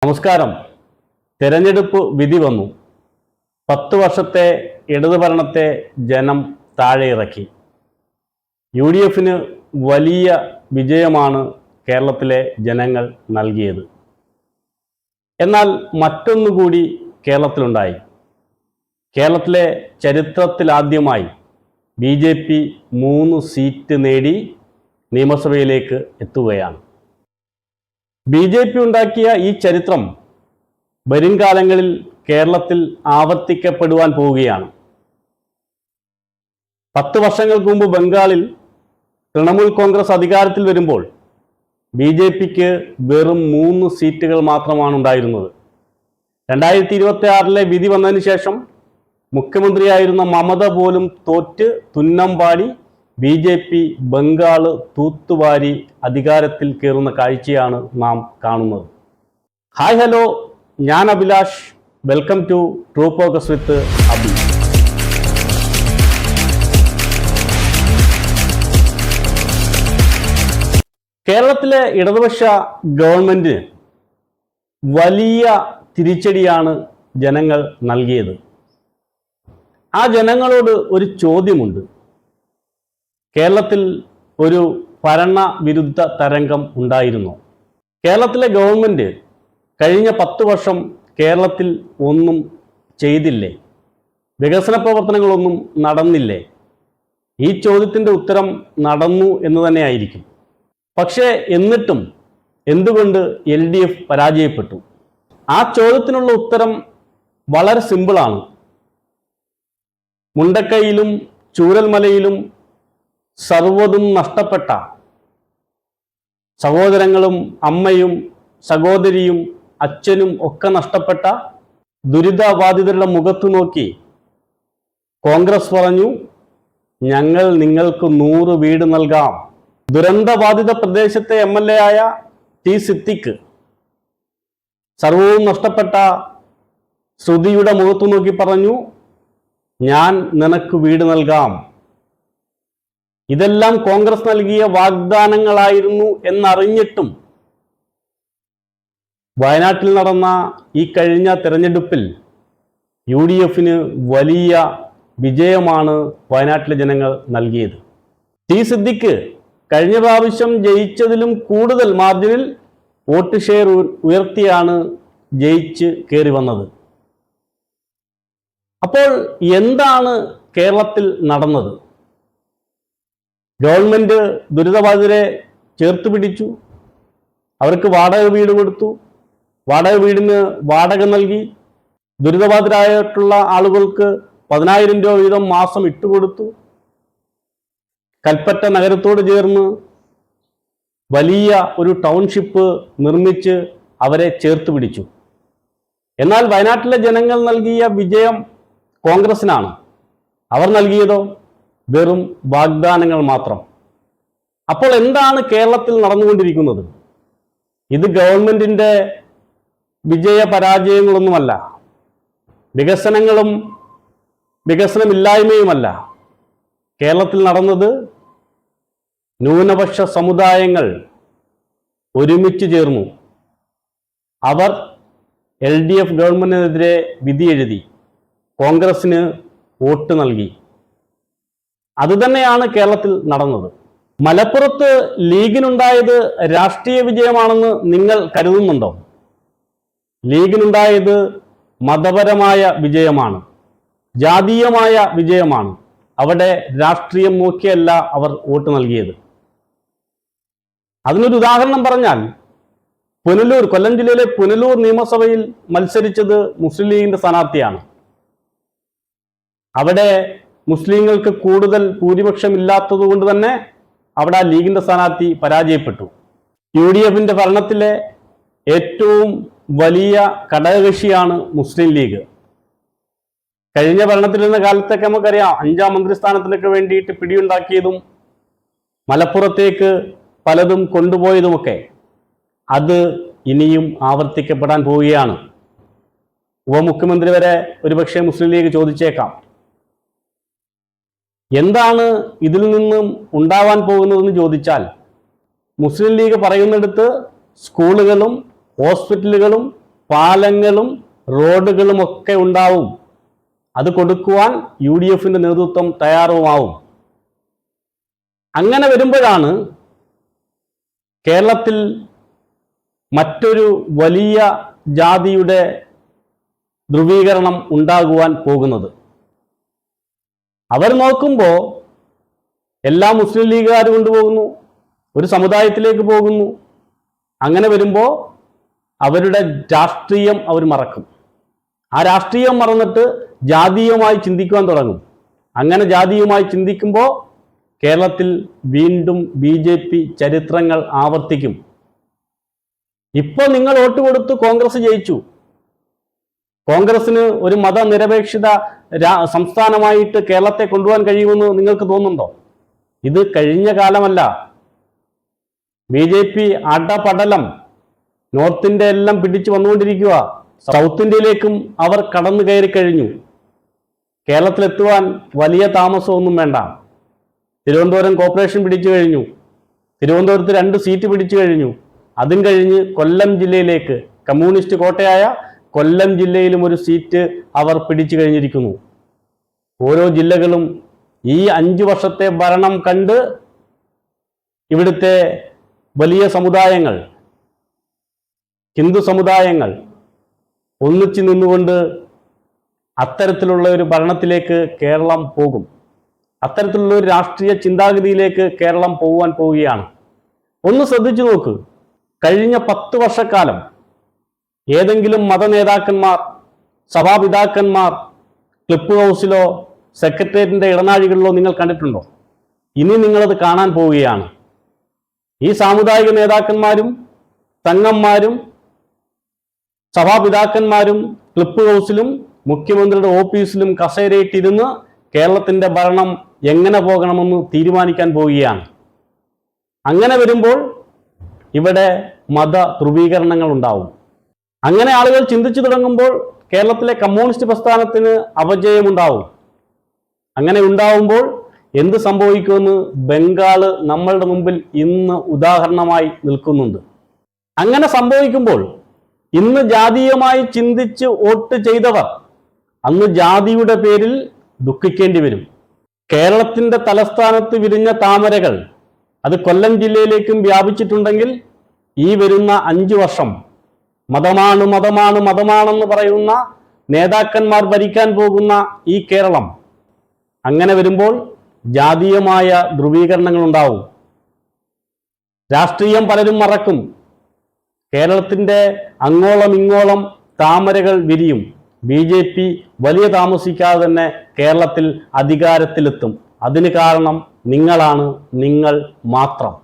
നമസ്കാരം. തെരഞ്ഞെടുപ്പ് വിധി വന്നു. 10 വർഷത്തെ ഇടതുഭരണത്തെ ജനം താഴെയിറക്കി. UDFന് വലിയ വിജയമാണ് കേരളത്തിലെ ജനങ്ങൾ നൽകിയത്. എന്നാൽ മറ്റൊന്നുകൂടി കേരളത്തിലുണ്ടായി. കേരളത്തിലെ ചരിത്രത്തിലാദ്യമായി BJP 3 സീറ്റ് നേടി നിയമസഭയിലേക്ക് എത്തുകയാണ്. BJP ഉണ്ടാക്കിയ ഈ ചരിത്രം വരും കാലങ്ങളിൽ കേരളത്തിൽ ആവർത്തിക്കപ്പെടുവാൻ പോവുകയാണ്. 10 വർഷങ്ങൾക്ക് മുമ്പ് ബംഗാളിൽ തൃണമൂൽ കോൺഗ്രസ് അധികാരത്തിൽ വരുമ്പോൾ BJPക്ക് വെറും 3 സീറ്റുകൾ മാത്രമാണ് ഉണ്ടായിരുന്നത്. 2026 വിധി വന്നതിന് ശേഷം മുഖ്യമന്ത്രിയായിരുന്ന മമത പോലും തോറ്റ് തുന്നമ്പാടി BJP ബംഗാള് തൂത്തുവാരി അധികാരത്തിൽ കയറുന്ന കാഴ്ചയാണ് നാം കാണുന്നത്. ഹായ് ഹലോ, ഞാൻ Abhilash. Welcome to true focus with Abhi. കേരളത്തിലെ ഇടതുപക്ഷ ഗവൺമെന്റിന് വലിയ തിരിച്ചടിയാണ് ജനങ്ങൾ നൽകിയത്. ആ ജനങ്ങളോട് ഒരു ചോദ്യമുണ്ട്. കേരളത്തിൽ ഒരു ഭരണവിരുദ്ധ തരംഗം ഉണ്ടായിരുന്നു. കേരളത്തിലെ ഗവൺമെന്റ് കഴിഞ്ഞ 10 വർഷം കേരളത്തിൽ ഒന്നും ചെയ്തില്ലേ? വികസന പ്രവർത്തനങ്ങളൊന്നും നടന്നില്ലേ? ഈ ചോദ്യത്തിൻ്റെ ഉത്തരം നടന്നു എന്ന് തന്നെയായിരിക്കും. പക്ഷേ എന്നിട്ടും എന്തുകൊണ്ട് LDF പരാജയപ്പെട്ടു? ആ ചോദ്യത്തിനുള്ള ഉത്തരം വളരെ സിമ്പിളാണ്. മുണ്ടക്കൈയിലും ചൂരൽമലയിലും സർവ്വതും നഷ്ടപ്പെട്ട സഹോദരങ്ങളും അമ്മയും സഹോദരിയും അച്ഛനും ഒക്കെ നഷ്ടപ്പെട്ട ദുരിതബാധിതരുടെ മുഖത്ത് നോക്കി കോൺഗ്രസ് പറഞ്ഞു, ഞങ്ങൾ നിങ്ങൾക്ക് 100 വീട് നൽകാം. ദുരന്തബാധിത പ്രദേശത്തെ MLA ആയ T. സിദ്ദിഖ് സർവവും നഷ്ടപ്പെട്ട ശ്രുതിയുടെ മുഖത്ത് നോക്കി പറഞ്ഞു, ഞാൻ നിനക്ക് വീട് നൽകാം. ഇതെല്ലാം കോൺഗ്രസ് നൽകിയ വാഗ്ദാനങ്ങളായിരുന്നു എന്നറിഞ്ഞിട്ടും വയനാട്ടിൽ നടന്ന ഈ കഴിഞ്ഞ തെരഞ്ഞെടുപ്പിൽ UDFന് വലിയ വിജയമാണ് വയനാട്ടിലെ ജനങ്ങൾ നൽകിയത്. T. സിദ്ദിഖ് കഴിഞ്ഞ പ്രാവശ്യം ജയിച്ചതിലും കൂടുതൽ മാർജിനിൽ വോട്ട് ഷെയർ ഉയർത്തിയാണ് ജയിച്ച് കയറി വന്നത്. അപ്പോൾ എന്താണ് കേരളത്തിൽ നടന്നത്? ഗവൺമെന്റ് ദുരിതബാധിതരെ ചേർത്ത് പിടിച്ചു, അവർക്ക് വാടക വീട് കൊടുത്തു, വാടക വീടിന് വാടക നൽകി, ദുരിതബാധിതരായിട്ടുള്ള ആളുകൾക്ക് 10,000 രൂപ വീതം മാസം ഇട്ടുകൊടുത്തു. കൽപ്പറ്റ നഗരത്തോട് ചേർന്ന് വലിയ ഒരു ടൗൺഷിപ്പ് നിർമ്മിച്ച് അവരെ ചേർത്ത് പിടിച്ചു. എന്നാൽ വയനാട്ടിലെ ജനങ്ങൾ നൽകിയ വിജയം കോൺഗ്രസിനാണ്. അവർ നൽകിയതോ വെറും വാഗ്ദാനങ്ങൾ മാത്രം. അപ്പോൾ എന്താണ് കേരളത്തിൽ നടന്നുകൊണ്ടിരിക്കുന്നത്? ഇത് ഗവൺമെന്റിന്റെ വിജയ പരാജയങ്ങളൊന്നുമല്ല, വികസനങ്ങളും വികസനമില്ലായ്മയുമല്ല. കേരളത്തിൽ നടന്നത് ന്യൂനപക്ഷ സമുദായങ്ങൾ ഒരുമിച്ച് ചേർന്നു. അവർ LDF ഗവൺമെന്റിനെതിരെ വിധി എഴുതി, കോൺഗ്രസിന് വോട്ട് നൽകി. അതുതന്നെയാണ് കേരളത്തിൽ നടന്നത്. മലപ്പുറത്ത് ലീഗിനുണ്ടായത് രാഷ്ട്രീയ വിജയമാണെന്ന് നിങ്ങൾ കരുതുന്നുണ്ടോ? ലീഗിനുണ്ടായത് മതപരമായ വിജയമാണ്, ജാതീയമായ വിജയമാണ്. അവിടെ രാഷ്ട്രീയം നോക്കിയല്ല അവർ വോട്ട് നൽകിയത്. അതിനൊരു ഉദാഹരണം പറഞ്ഞാൽ, പുനലൂർ, കൊല്ലം ജില്ലയിലെ പുനലൂർ നിയമസഭയിൽ മത്സരിച്ചത് മുസ്ലിം ലീഗിന്റെ സ്ഥാനാർത്ഥിയാണ്. അവിടെ മുസ്ലിങ്ങൾക്ക് കൂടുതൽ ഭൂരിപക്ഷം ഇല്ലാത്തത് കൊണ്ട് തന്നെ അവിടെ ലീഗിന്റെ സ്ഥാനാർത്ഥി പരാജയപ്പെട്ടു. UDFന്റെ ഭരണത്തിലെ ഏറ്റവും വലിയ ഘടകകക്ഷിയാണ് മുസ്ലിം ലീഗ്. കഴിഞ്ഞ ഭരണത്തിലിരുന്ന കാലത്തൊക്കെ നമുക്കറിയാം, 5ാം മന്ത്രിസ്ഥാനത്തിനൊക്കെ വേണ്ടിയിട്ട് പിടിയുണ്ടാക്കിയതും മലപ്പുറത്തേക്ക് പലതും കൊണ്ടുപോയതുമൊക്കെ അത് ഇനിയും ആവർത്തിക്കപ്പെടാൻ പോവുകയാണ്. ഉപമുഖ്യമന്ത്രി വരെ ഒരുപക്ഷെ മുസ്ലിം ലീഗ് ചോദിച്ചേക്കാം. എന്താണ് ഇതിൽ നിന്നും ഉണ്ടാവാൻ പോകുന്നതെന്ന് ചോദിച്ചാൽ, മുസ്ലിം ലീഗ് പറയുന്നിടത്ത് സ്കൂളുകളും ഹോസ്പിറ്റലുകളും പാലങ്ങളും റോഡുകളും ഒക്കെ ഉണ്ടാവും. അത് കൊടുക്കുവാൻ UDFന്റെ നേതൃത്വം തയ്യാറുമാവും. അങ്ങനെ വരുമ്പോഴാണ് കേരളത്തിൽ മറ്റൊരു വലിയ ജാതിയുടെ ധ്രുവീകരണം ഉണ്ടാകുവാൻ പോകുന്നത്. അവർ നോക്കുമ്പോൾ എല്ലാ മുസ്ലിം ലീഗുകാർ കൊണ്ടുപോകുന്നു, ഒരു സമുദായത്തിലേക്ക് പോകുന്നു. അങ്ങനെ വരുമ്പോൾ അവരുടെ രാഷ്ട്രീയം അവർ മറക്കും. ആ രാഷ്ട്രീയം മറന്നിട്ട് ജാതീയമായി ചിന്തിക്കുവാൻ തുടങ്ങും. അങ്ങനെ ജാതീയമായി ചിന്തിക്കുമ്പോൾ കേരളത്തിൽ വീണ്ടും BJP ചരിത്രങ്ങൾ ആവർത്തിക്കും. ഇപ്പോൾ നിങ്ങൾ വോട്ട് കൊടുത്ത് കോൺഗ്രസ് ജയിച്ചു. കോൺഗ്രസിന് ഒരു മതനിരപേക്ഷിത സംസ്ഥാനമായിട്ട് കേരളത്തെ കൊണ്ടുപോകാൻ കഴിയുമെന്ന് നിങ്ങൾക്ക് തോന്നുന്നുണ്ടോ? ഇത് കഴിഞ്ഞ കാലമല്ല. BJP അടപടലം നോർത്ത് ഇന്ത്യ എല്ലാം പിടിച്ചു വന്നുകൊണ്ടിരിക്കുക. സൗത്ത് ഇന്ത്യയിലേക്കും അവർ കടന്നു കയറി കഴിഞ്ഞു. കേരളത്തിലെത്തുവാൻ വലിയ താമസമൊന്നും വേണ്ട. തിരുവനന്തപുരം കോർപ്പറേഷൻ പിടിച്ചു കഴിഞ്ഞു. തിരുവനന്തപുരത്ത് 2 സീറ്റ് പിടിച്ചു കഴിഞ്ഞു. അതും കഴിഞ്ഞ് കൊല്ലം ജില്ലയിലേക്ക്, കമ്മ്യൂണിസ്റ്റ് കോട്ടയായ കൊല്ലം ജില്ലയിലും ഒരു സീറ്റ് അവർ പിടിച്ചു കഴിഞ്ഞിരിക്കുന്നു. ഓരോ ജില്ലകളും ഈ 5 വർഷത്തെ ഭരണം കണ്ട് ഇവിടുത്തെ വലിയ സമുദായങ്ങൾ, ഹിന്ദു സമുദായങ്ങൾ ഒന്നിച്ചു നിന്നുകൊണ്ട് അത്തരത്തിലുള്ള ഒരു ഭരണത്തിലേക്ക് കേരളം പോകും. അത്തരത്തിലുള്ള ഒരു രാഷ്ട്രീയ ചിന്താഗതിയിലേക്ക് കേരളം പോകാൻ പോവുകയാണ്. ഒന്ന് ശ്രദ്ധിച്ചു നോക്ക്. കഴിഞ്ഞ 10 വർഷക്കാലം ഏതെങ്കിലും മതനേതാക്കന്മാർ, സഭാപിതാക്കന്മാർ ക്ലിപ്പ് ഹൗസിലോ സെക്രട്ടേറിയറ്റിന്റെ ഇടനാഴികളിലോ നിങ്ങൾ കണ്ടിട്ടുണ്ടോ? ഇനി നിങ്ങളത് കാണാൻ പോവുകയാണ്. ഈ സാമുദായിക നേതാക്കന്മാരും തങ്ങന്മാരും സഭാപിതാക്കന്മാരും ക്ലിപ്പ് ഹൗസിലും മുഖ്യമന്ത്രിയുടെ ഓഫീസിലും കസേരയിട്ടിരുന്ന് കേരളത്തിന്റെ ഭരണം എങ്ങനെ പോകണമെന്ന് തീരുമാനിക്കാൻ പോവുകയാണ്. അങ്ങനെ വരുമ്പോൾ ഇവിടെ മത ധ്രുവീകരണങ്ങൾ ഉണ്ടാവും. അങ്ങനെ ആളുകൾ ചിന്തിച്ചു തുടങ്ങുമ്പോൾ കേരളത്തിലെ കമ്മ്യൂണിസ്റ്റ് പ്രസ്ഥാനത്തിന് അപജയമുണ്ടാവും. അങ്ങനെ ഉണ്ടാവുമ്പോൾ എന്ത് സംഭവിക്കുമെന്ന് ബംഗാള് നമ്മളുടെ മുമ്പിൽ ഇന്ന് ഉദാഹരണമായി നിൽക്കുന്നുണ്ട്. അങ്ങനെ സംഭവിക്കുമ്പോൾ ഇന്ന് ജാതീയമായി ചിന്തിച്ച് വോട്ട് ചെയ്തവർ അന്ന് ജാതിയുടെ പേരിൽ ദുഃഖിക്കേണ്ടി വരും. കേരളത്തിന്റെ തലസ്ഥാനത്ത് വിരിഞ്ഞ താമരകൾ അത് കൊല്ലം ജില്ലയിലേക്കും വ്യാപിച്ചിട്ടുണ്ടെങ്കിൽ ഈ വരുന്ന 5 വർഷം മതമാണ് മതമാണ് മതമാണെന്ന് പറയുന്ന നേതാക്കന്മാർ ഭരിക്കാൻ പോകുന്ന ഈ കേരളം, അങ്ങനെ വരുമ്പോൾ ജാതീയമായ ധ്രുവീകരണങ്ങൾ ഉണ്ടാവും. രാഷ്ട്രീയം പലരും മറക്കും. കേരളത്തിന്റെ അങ്ങോളം ഇങ്ങോളം താമരകൾ വിരിയും. BJP വലിയ താമസിക്കാതെ തന്നെ കേരളത്തിൽ അധികാരത്തിലെത്തും. അതിന് കാരണം നിങ്ങളാണ്, നിങ്ങൾ മാത്രം.